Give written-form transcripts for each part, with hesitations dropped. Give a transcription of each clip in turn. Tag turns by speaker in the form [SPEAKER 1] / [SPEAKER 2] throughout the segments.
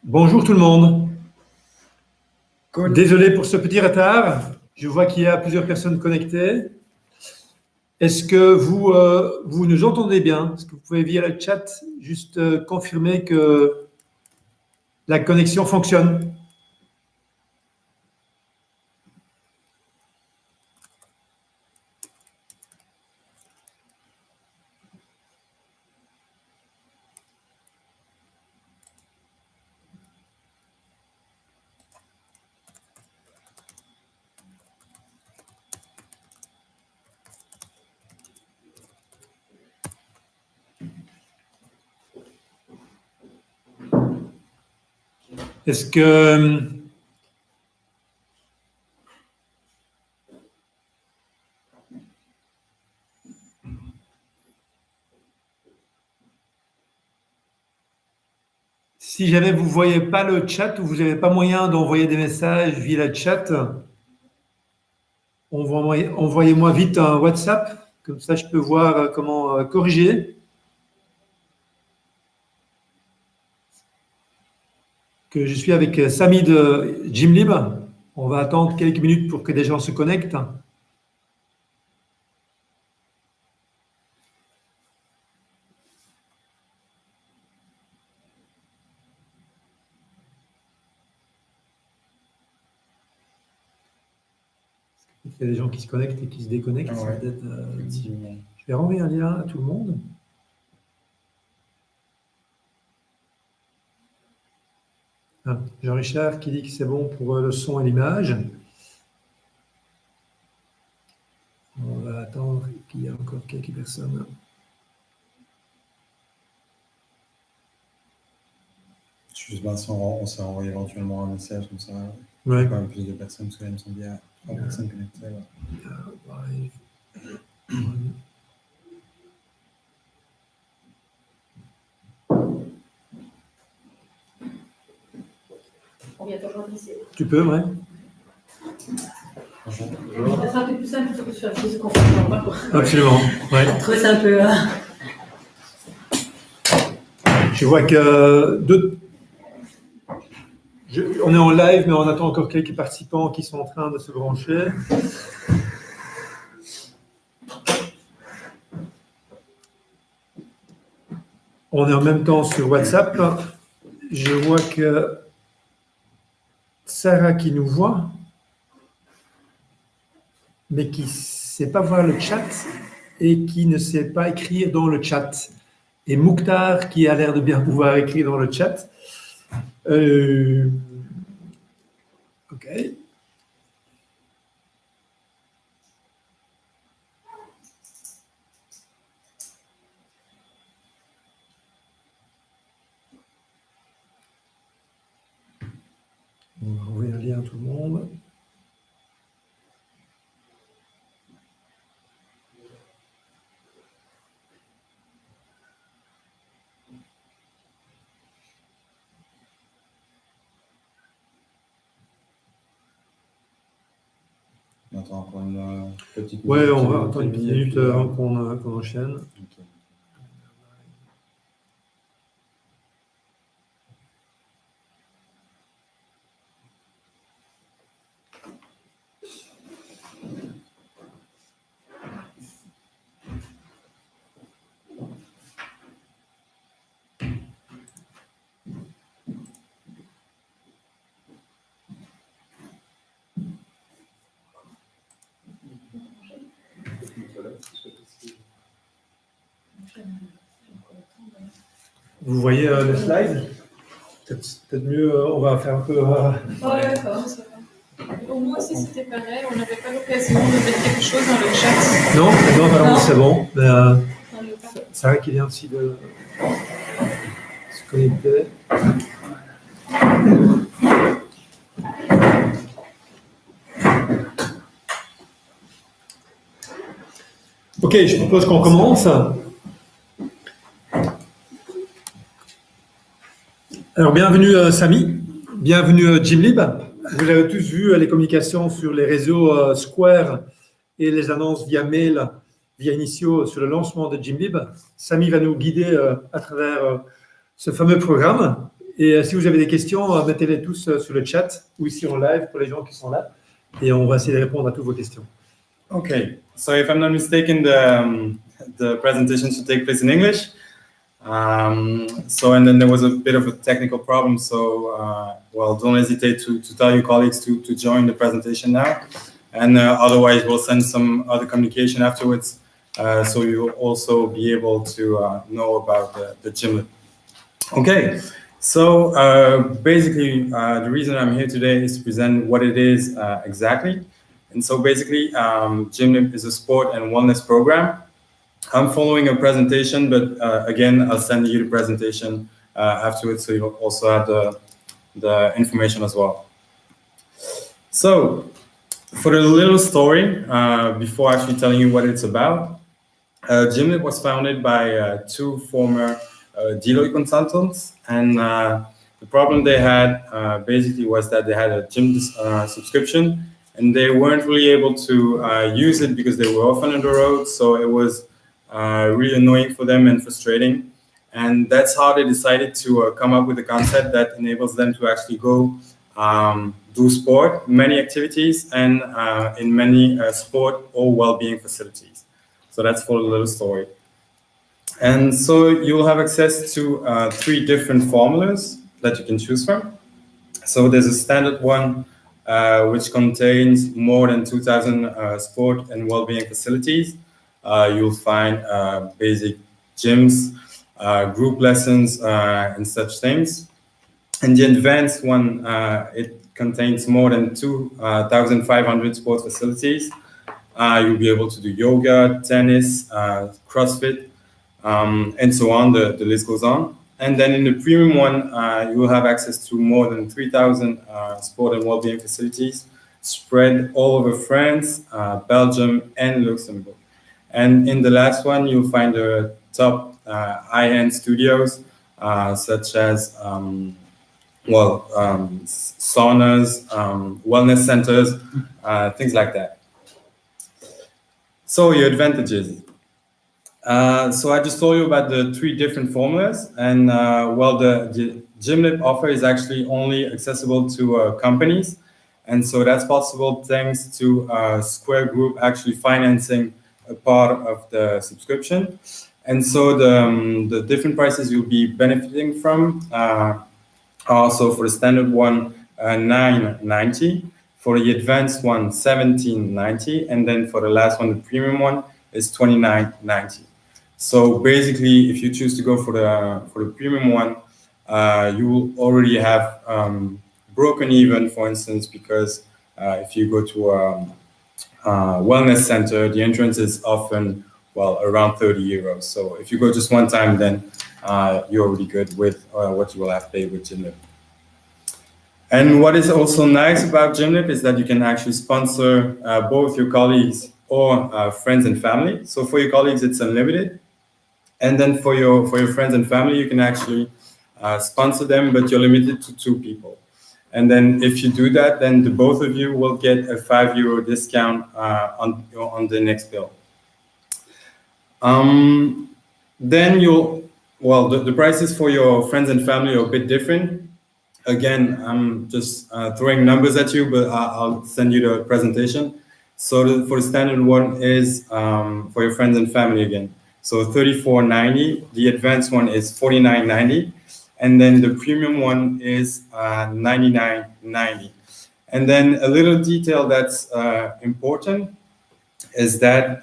[SPEAKER 1] Bonjour tout le monde. Désolé pour ce petit retard. Je vois qu'il y a plusieurs personnes connectées. Est-ce que vous nous entendez bien? Est-ce que vous pouvez via le chat juste confirmer que la connexion fonctionne? Est-ce que si jamais vous ne voyez pas le chat ou vous n'avez pas moyen d'envoyer des messages via le chat, envoyez-moi vite un WhatsApp, comme ça je peux voir comment corriger. Que je suis avec Samy de Gymlib. On va attendre quelques minutes pour que des gens se connectent. Il y a des gens qui se connectent et qui se déconnectent.
[SPEAKER 2] Ah ouais,
[SPEAKER 1] je vais renvoyer un lien à tout le monde. Ah, Jean-Richard qui dit que c'est bon pour le son et l'image. On va attendre qu'il y ait encore quelques personnes.
[SPEAKER 2] Juste si on s'est envoyé éventuellement un message comme ça.
[SPEAKER 1] Ouais.
[SPEAKER 2] Il y a quand même plus de personnes, parce qu'il me semble qu'il y a 3 personnes connectées. Ouais.
[SPEAKER 3] On vient toujours ici.
[SPEAKER 1] Tu peux, ouais.
[SPEAKER 3] Ça sera un peu plus simple plutôt que de faire plus confortable.
[SPEAKER 1] Absolument, ouais.
[SPEAKER 3] Je trouve ça un peu...
[SPEAKER 1] Je vois que on est en live, mais on attend encore quelques participants qui sont en train de se brancher. On est en même temps sur WhatsApp. Je vois que Sarah qui nous voit, mais qui ne sait pas voir le chat et qui ne sait pas écrire dans le chat. Et Mouktar qui a l'air de bien pouvoir écrire dans le chat. Ok. On va envoyer un lien à tout le monde.
[SPEAKER 2] On attend encore une petite minute.
[SPEAKER 1] Ouais, on va attendre une petite minute avant qu'on enchaîne.
[SPEAKER 2] Okay.
[SPEAKER 1] Vous voyez le slide? Peut-être mieux, on va faire un peu...
[SPEAKER 3] d'accord, ça va. Pour moi aussi, c'était pareil. On n'avait pas l'occasion de mettre quelque chose dans le chat.
[SPEAKER 1] Non, apparemment c'est bon. C'est vrai qu'il vient aussi de se connecter. Ok, je propose qu'on commence. Alors, bienvenue Samy, bienvenue Gymlib. Vous avez tous vu les communications sur les réseaux Square et les annonces via mail, via Initio sur le lancement de Gymlib. Samy va nous guider à travers ce fameux programme Et si vous avez des questions, mettez-les tous sur le chat ou ici en live pour les gens qui sont là. Et on va essayer de répondre à toutes vos questions.
[SPEAKER 2] Okay, so if I'm not mistaken, the presentation should take place in English. And then there was a bit of a technical problem, so well, don't hesitate to tell your colleagues to join the presentation now. And otherwise, we'll send some other communication afterwards, so you'll also be able to know about the Gymlib. Okay, so basically, the reason I'm here today is to present what it is exactly. And so basically, Gymlib is a sport and wellness program. I'm following a presentation, but again, I'll send you the presentation afterwards, so you'll also have the information as well. So, for the little story, before actually telling you what it's about, Gymlib was founded by two former Deloitte consultants, and the problem they had basically was that they had a gym subscription, and they weren't really able to use it because they were often on the road, so it was really annoying for them and frustrating. And that's how they decided to come up with a concept that enables them to actually go do sport, many activities, and in many sport or well-being facilities. So that's for the little story. And so you'll have access to 3 different formulas that you can choose from. So there's a standard one, which contains more than 2,000 sport and well-being facilities. You'll find basic gyms, group lessons, and such things. And the advanced one, it contains more than 2,500 sports facilities. You'll be able to do yoga, tennis, CrossFit, and so on. The list goes on. And then in the premium one, you will have access to more than 3,000 sport and well-being facilities spread all over France, Belgium, and Luxembourg. And in the last one, you'll find the top high-end studios, such as saunas, wellness centers, things like that. So your advantages. So I just told you about the 3 different formulas, and the Gymlib offer is actually only accessible to companies, and so that's possible thanks to Square Group actually financing a part of the subscription. And so the different prices you'll be benefiting from are also for the standard one $9.90, for the advanced one $17.90, and then for the last one, the premium one, is $29.90. So basically, if you choose to go for the premium one, you will already have broken even, for instance, because if you go to a wellness center, the entrance is often around 30 euros. So if you go just one time, then you're already good with what you will have paid with Gymlib. And what is also nice about Gymlib is that you can actually sponsor both your colleagues or friends and family. So for your colleagues, it's unlimited. And then for your friends and family, you can actually sponsor them, but you're limited to 2 people. And then if you do that, then the both of you will get a €5 discount on the next bill. Then the prices for your friends and family are a bit different. Again, I'm just throwing numbers at you, but I'll send you the presentation. So for the standard one is for your friends and family again. So $34.90. The advanced one is $49.90. And then the premium one is $99.90. And then a little detail that's important is that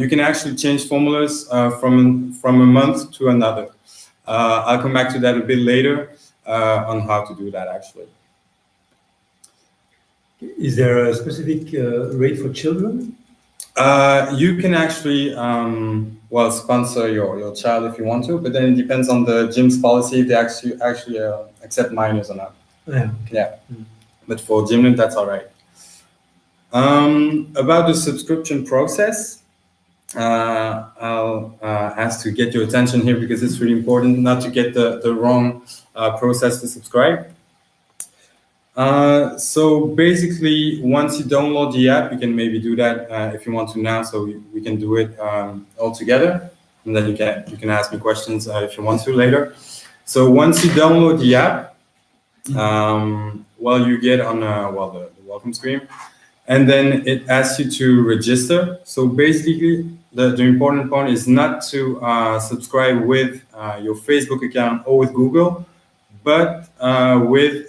[SPEAKER 2] you can actually change formulas from a month to another. I'll come back to that a bit later on how to do that actually.
[SPEAKER 1] Is there a specific rate for children?
[SPEAKER 2] You can actually sponsor your child if you want to, but then it depends on the gym's policy if they actually accept minors or not.
[SPEAKER 1] Yeah.
[SPEAKER 2] Yeah. But for Gymlib, that's all right. About the subscription process, I'll ask to get your attention here because it's really important not to get the wrong process to subscribe. So basically, once you download the app, you can maybe do that if you want to now, so we can do it all together. And then you can ask me questions if you want to later. So once you download the app, you get on the welcome screen, and then it asks you to register. So basically, the important point is not to subscribe with your Facebook account or with Google, but with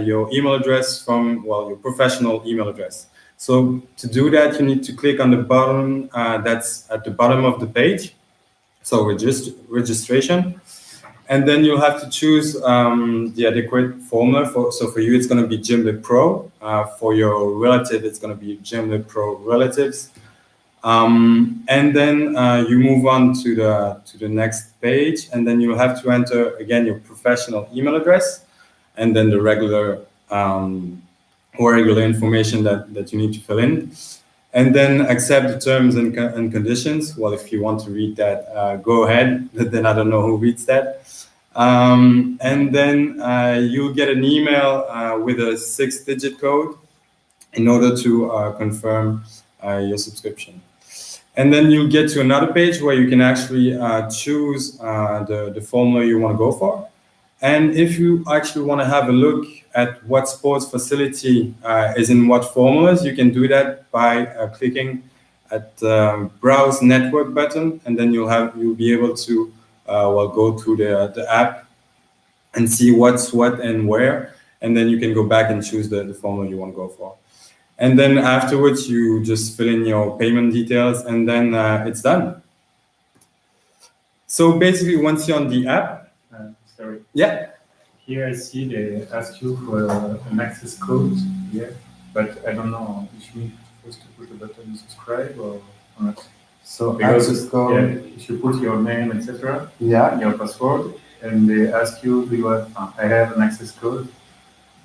[SPEAKER 2] your email address from your professional email address. So to do that, you need to click on the button that's at the bottom of the page. So registration. And then you'll have to choose the adequate formula. So for you, it's going to be Gymlib Pro. For your relative, it's going to be Gymlib Pro Relatives. And then you move on to the next page, and then you have to enter again your professional email address, and then the regular information that you need to fill in. And then accept the terms and conditions. Well, if you want to read that, go ahead. Then I don't know who reads that. And then you'll get an email with a 6-digit code in order to confirm your subscription. And then you'll get to another page where you can actually choose the formula you want to go for. And if you actually want to have a look at what sports facility is in what formulas, you can do that by clicking at the Browse Network button, and then you'll be able to go through the app and see what's what and where, and then you can go back and choose the formula you want to go for. And then afterwards, you just fill in your payment details, and then it's done. So basically, once you're on the app,
[SPEAKER 4] sorry.
[SPEAKER 2] Yeah.
[SPEAKER 4] Here I see they ask you for an access code here, but I don't know if you need first to push the button subscribe or not.
[SPEAKER 5] So
[SPEAKER 4] Because
[SPEAKER 5] access code.
[SPEAKER 4] yeah, if you put your name, etc.,
[SPEAKER 5] Yeah.
[SPEAKER 4] your password, and they ask you, do you have? I have an access code,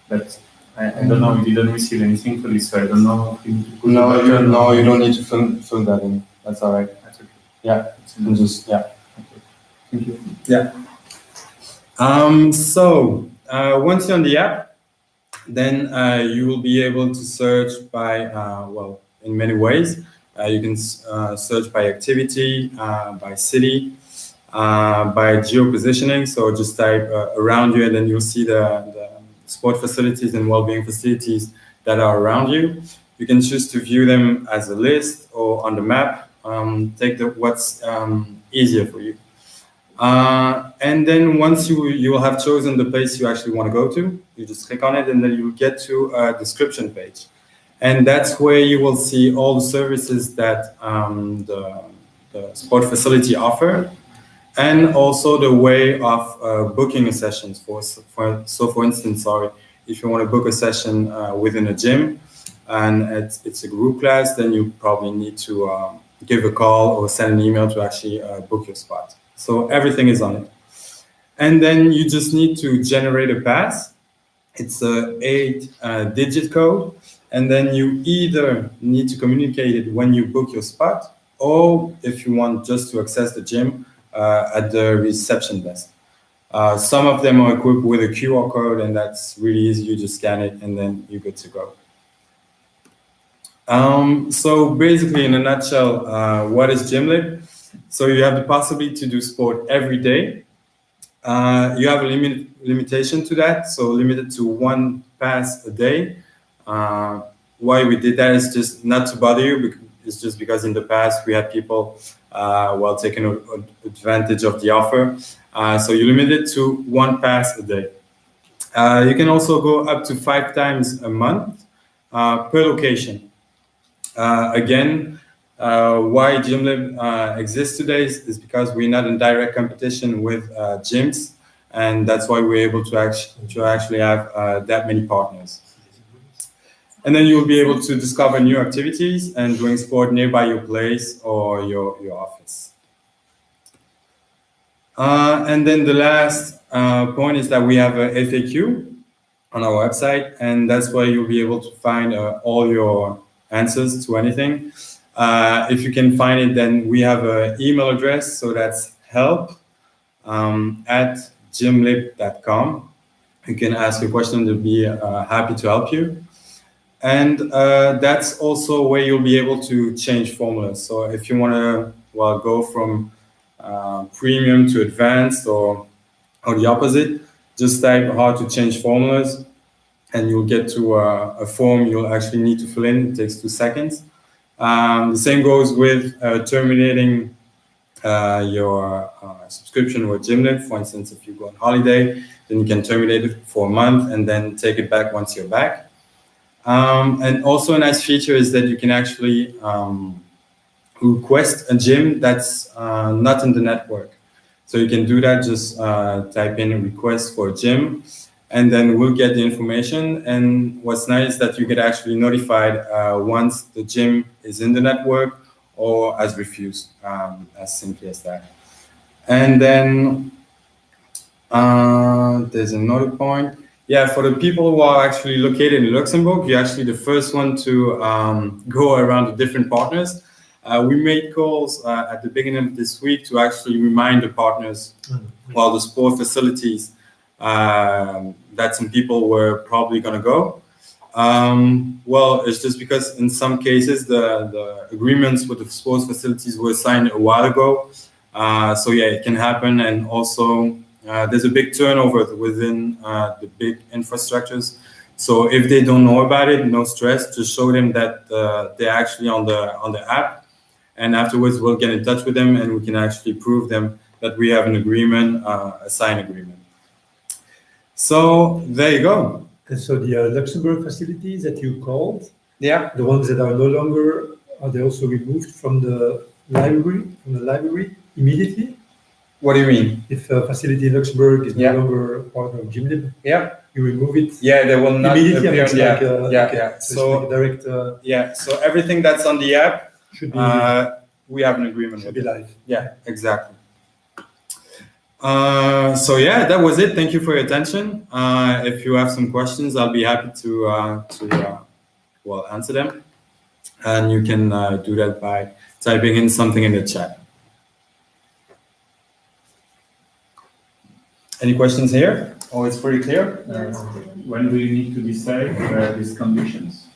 [SPEAKER 4] but I don't know. We didn't receive anything for this, so I don't know if you need to put the button.
[SPEAKER 5] You don't need to fill that in. That's all right.
[SPEAKER 4] That's okay.
[SPEAKER 5] Yeah.
[SPEAKER 4] It's
[SPEAKER 5] Just
[SPEAKER 4] Okay. Thank you.
[SPEAKER 2] Yeah. So once you're on the app, then you will be able to search by, in many ways. You can search by activity, by city, by geo-positioning. So just type around you, and then you'll see the sport facilities and well-being facilities that are around you. You can choose to view them as a list or on the map. Take what's easier for you. And then once you will have chosen the place you actually want to go to, you just click on it, and then you'll get to a description page. And that's where you will see all the services that the sport facility offer, and also the way of booking a session. For instance, if you want to book a session within a gym, and it's a group class, then you probably need to give a call or send an email to actually book your spot. So everything is on it. And then you just need to generate a pass. It's a 8-digit code. And then you either need to communicate it when you book your spot, or if you want just to access the gym at the reception desk. Some of them are equipped with a QR code, and that's really easy. You just scan it, and then you're good to go. So basically, in a nutshell, what is Gymlib? So you have the possibility to do sport every day. You have a limitation to that, so limited to 1 pass a day. Why we did that is just not to bother you. It's just because in the past we had people taking advantage of the offer. So you limit it to 1 pass a day. You can also go up to 5 times a month per location. Again, why Gymlib exists today is because we're not in direct competition with gyms, and that's why we're able to actually have that many partners. And then you'll be able to discover new activities and doing sport nearby your place or your office. And then the last point is that we have a FAQ on our website, and that's where you'll be able to find all your answers to anything. If you can find it, then we have an email address, so that's help@gymlib.com. You can ask a question, they'll be happy to help you. And that's also where you'll be able to change formulas. So if you want to go from premium to advanced, or or the opposite. Just type how to change formulas, and you'll get to a form you'll actually need to fill in. It takes 2 seconds. The same goes with terminating your subscription with Gymlib. For instance, if you go on holiday, then you can terminate it for a month and then take it back once you're back. And also a nice feature is that you can actually request a gym that's not in the network. So you can do that, just type in a request for a gym, and then we'll get the information. And what's nice is that you get actually notified once the gym is in the network or as refused, as simply as that. And then there's another point. Yeah, for the people who are actually located in Luxembourg, you're actually the first one to go around the different partners. We made calls at the beginning of this week to actually remind the partners, the sport facilities, that some people were probably going to go. It's just because in some cases the agreements with the sports facilities were signed a while ago. So yeah, it can happen. And also there's a big turnover within the big infrastructures. So if they don't know about it, no stress, just show them that they're actually on the app. And afterwards, we'll get in touch with them and we can actually prove them that we have an agreement, a signed agreement. So there you go.
[SPEAKER 1] And so the Luxembourg facilities that you called,
[SPEAKER 2] yeah,
[SPEAKER 1] the ones that are no longer, are they also removed from the library immediately?
[SPEAKER 2] What do you mean?
[SPEAKER 1] If a facility in Luxembourg is no longer part of Gymlib, you remove it.
[SPEAKER 2] Yeah, they will not
[SPEAKER 1] immediately.
[SPEAKER 2] appear.
[SPEAKER 1] So direct.
[SPEAKER 2] So everything that's on the app
[SPEAKER 1] should be.
[SPEAKER 2] We have an agreement.
[SPEAKER 1] Should be live.
[SPEAKER 2] Yeah, exactly. So yeah, that was it. Thank you for your attention. If you have some questions, I'll be happy to answer them. And you can do that by typing in something in the chat. Any questions here? Oh, it's pretty clear.
[SPEAKER 4] When do you need to decide these conditions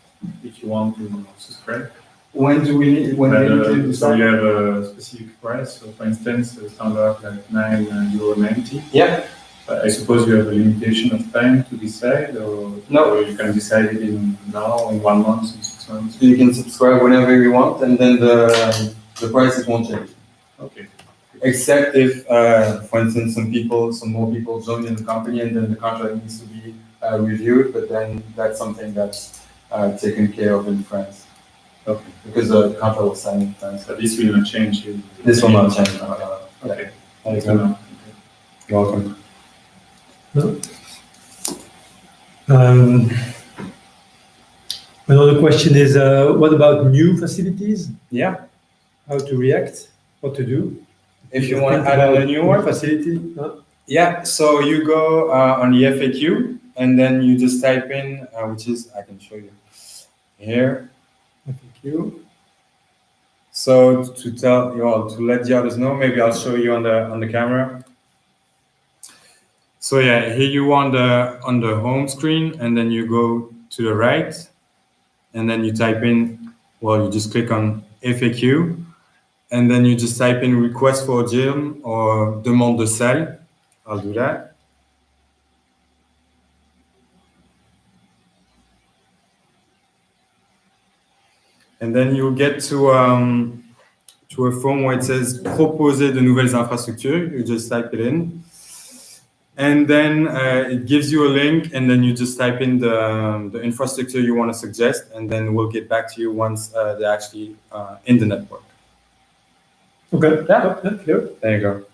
[SPEAKER 4] if you want to subscribe?
[SPEAKER 2] When do we need? To
[SPEAKER 4] so you have a specific price. So, for instance, a standard like €9.90.
[SPEAKER 2] Yeah.
[SPEAKER 4] I suppose you have a limitation of time to decide, or
[SPEAKER 2] no?
[SPEAKER 4] Or you can decide it in 1 month, in 6 months.
[SPEAKER 2] You can subscribe whenever you want, and then the prices won't change.
[SPEAKER 4] Okay.
[SPEAKER 2] Except if, for instance, some more people join in the company, and then the contract needs to be reviewed. But then that's something that's taken care of in France.
[SPEAKER 4] Okay.
[SPEAKER 2] Because the contract was signed in France.
[SPEAKER 4] So this will not change.
[SPEAKER 2] This will not change.
[SPEAKER 4] Okay.
[SPEAKER 2] Thank you. You're welcome.
[SPEAKER 1] No? Another question is, what about new facilities?
[SPEAKER 2] Yeah.
[SPEAKER 1] How to react? What to do?
[SPEAKER 2] If you want to add a new one
[SPEAKER 1] facility?
[SPEAKER 2] Yeah. So you go on the FAQ, and then you just type in, which is, I can show you here. FAQ. So to tell you all, to let the others know, maybe I'll show you on the camera. So yeah, here you on the home screen, and then you go to the right, and then you type in, you just click on FAQ, and then you just type in request for a gym or demande de salle. I'll do that. And then you'll get to a form where it says proposer de nouvelles infrastructures. You just type it in. And then it gives you a link, and then you just type in the infrastructure you want to suggest, and then we'll get back to you once they're actually in the network.
[SPEAKER 1] Okay, yeah, clear.
[SPEAKER 2] There you go.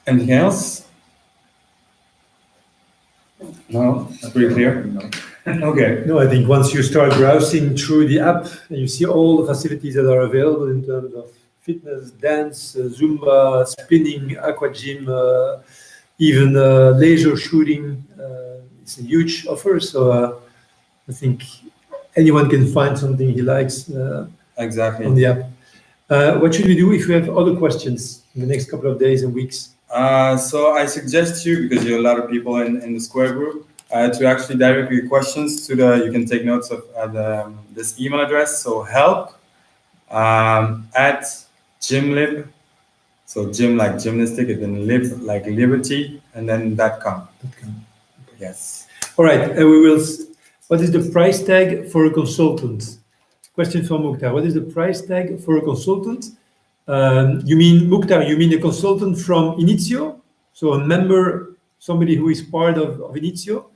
[SPEAKER 2] Anything else? No, it's pretty clear. No. Okay.
[SPEAKER 1] No, I think once you start browsing through the app and you see all the facilities that are available in terms of fitness, dance, Zumba, spinning, aqua gym, even laser shooting, it's a huge offer. So I think anyone can find something he likes
[SPEAKER 2] exactly
[SPEAKER 1] on the app. What should we do if we have other questions in the next couple of days and weeks?
[SPEAKER 2] So I suggest you, because you're a lot of people in the Square group, to actually direct your questions to you can take notes of this email address. So help at Gymlib. So gym like gymnastic, and then lib like liberty, and then .com. Yes.
[SPEAKER 1] All right, what is the price tag for a consultant? Question from Mukhtar. What is the price tag for a consultant? You mean, Mukhtar, you mean a consultant from Initio? So a member, somebody who is part of Initio?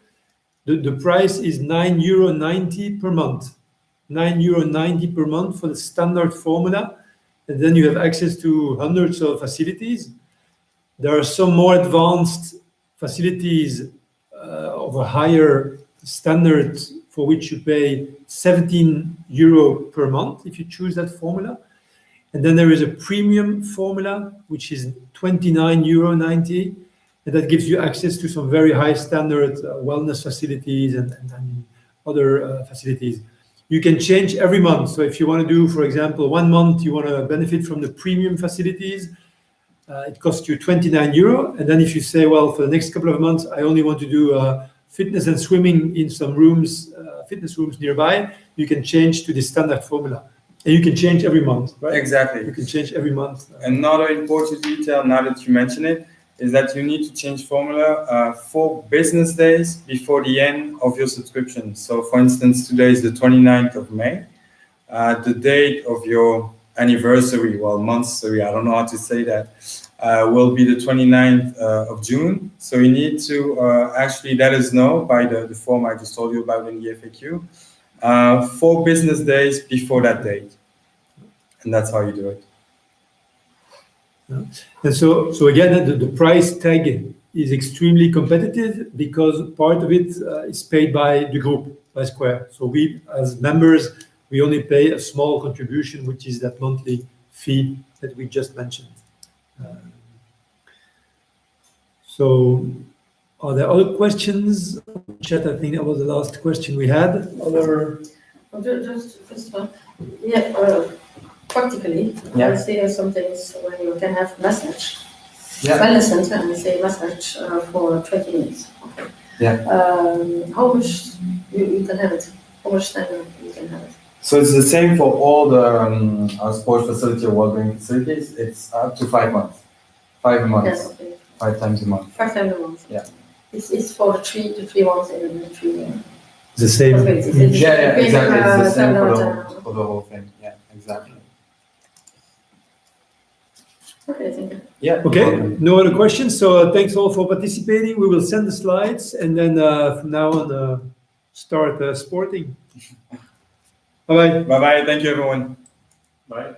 [SPEAKER 1] The price is €9.90 per month. €9.90 per month for the standard formula. And then you have access to hundreds of facilities. There are some more advanced facilities of a higher standard for which you pay €17 per month if you choose that formula. And then there is a premium formula, which is €29.90, and that gives you access to some very high standard wellness facilities and other facilities. You can change every month. So if you want to do, for example, 1 month, you want to benefit from the premium facilities, it costs you €29. And then if you say, well, for the next couple of months, I only want to do fitness and swimming in some rooms, fitness rooms nearby, you can change to the standard formula. And you can change every month, right?
[SPEAKER 2] Exactly.
[SPEAKER 1] You can change every month.
[SPEAKER 2] Another important detail, now that you mention it, is that you need to change formula 4 business days before the end of your subscription. So for instance, today is the 29th of May. The date of your anniversary, well, monthsary, I don't know how to say that, will be the 29th of June. So you need to actually let us know by the form I just told you about in the FAQ, 4 business days before that date. And that's how you do it.
[SPEAKER 1] Yeah. And so again, the price tag is extremely competitive because part of it is paid by the group, by Square. So we, as members, we only pay a small contribution, which is that monthly fee that we just mentioned. So are there other questions? Chat, I think that was the last question we had. Other?
[SPEAKER 6] Just first one. Yeah, practically, I see some things where you can have massage.
[SPEAKER 5] Yeah.
[SPEAKER 6] Wellness center and say massage for 20 minutes. Okay.
[SPEAKER 5] Yeah.
[SPEAKER 6] How much you can have it? How much time you can have it?
[SPEAKER 5] So it's the same for all the our sports facility or well-being facilities. It's up to 5 months. 5 months.
[SPEAKER 6] Yes, okay.
[SPEAKER 5] 5 times a month.
[SPEAKER 6] 5 times a month.
[SPEAKER 5] Yeah.
[SPEAKER 6] It's for 3 to 3 months in the 3 years.
[SPEAKER 1] The same.
[SPEAKER 5] Yeah, exactly. It's the same for the whole thing. Yeah, exactly.
[SPEAKER 6] Okay, thank you.
[SPEAKER 5] Yeah.
[SPEAKER 1] Okay, no other questions. So thanks all for participating. We will send the slides and then from now on start sporting. Bye-bye.
[SPEAKER 2] Bye-bye. Thank you, everyone.
[SPEAKER 4] Bye.